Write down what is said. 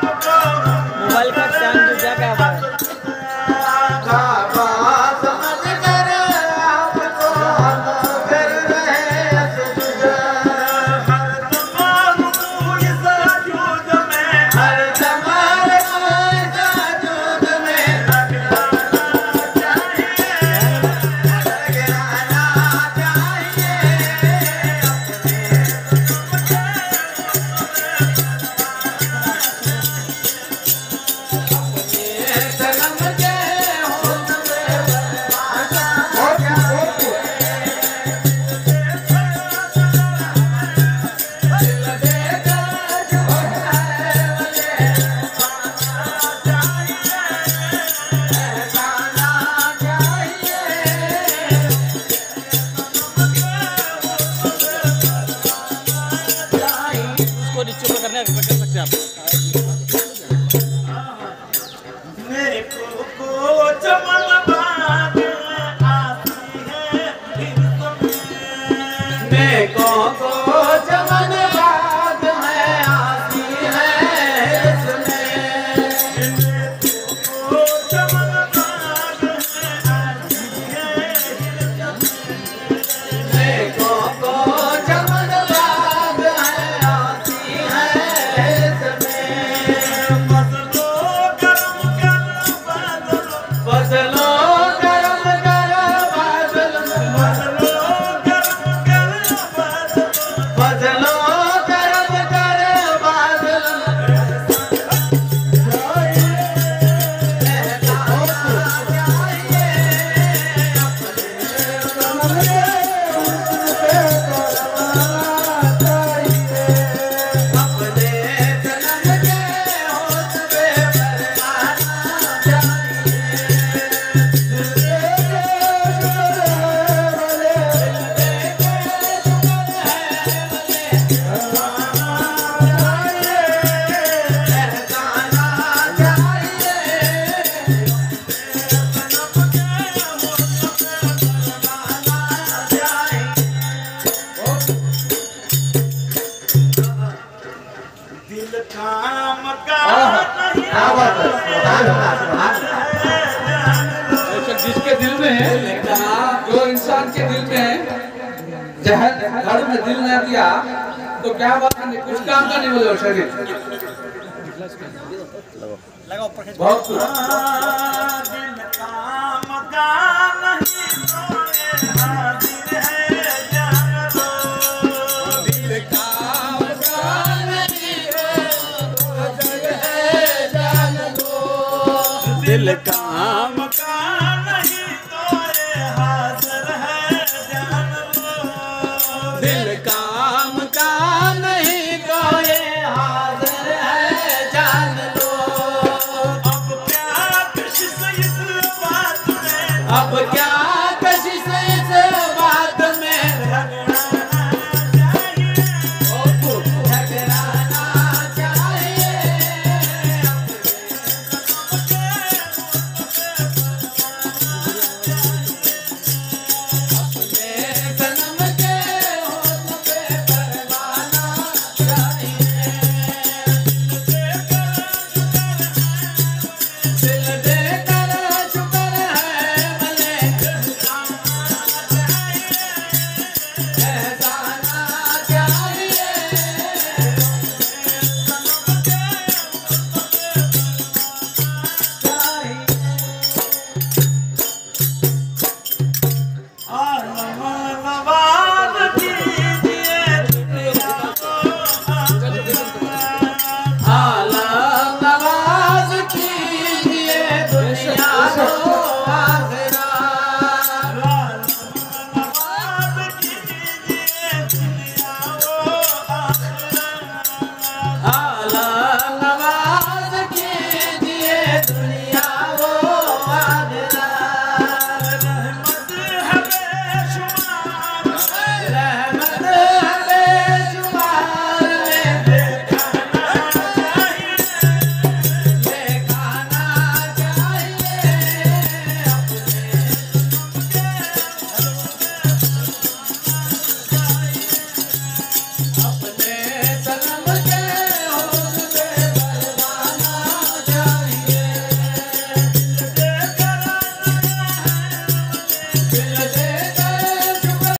Mobile का stand जो क्या है कर सकते आप। मेरे को चमन बाग आती है मेरे को चमन बाग है आती है इसमें चमन बाग है आती है मेरे को चमन बाग है आती है इसमें फसलों गरम गरम बादल फसलों गरम गरम बादल जिसके दिल में है, जो इंसान के दिल में है, जहर घर में दिल न दिया तो क्या बात है, कुछ काम का नहीं बोले शरीर बहुत दिल का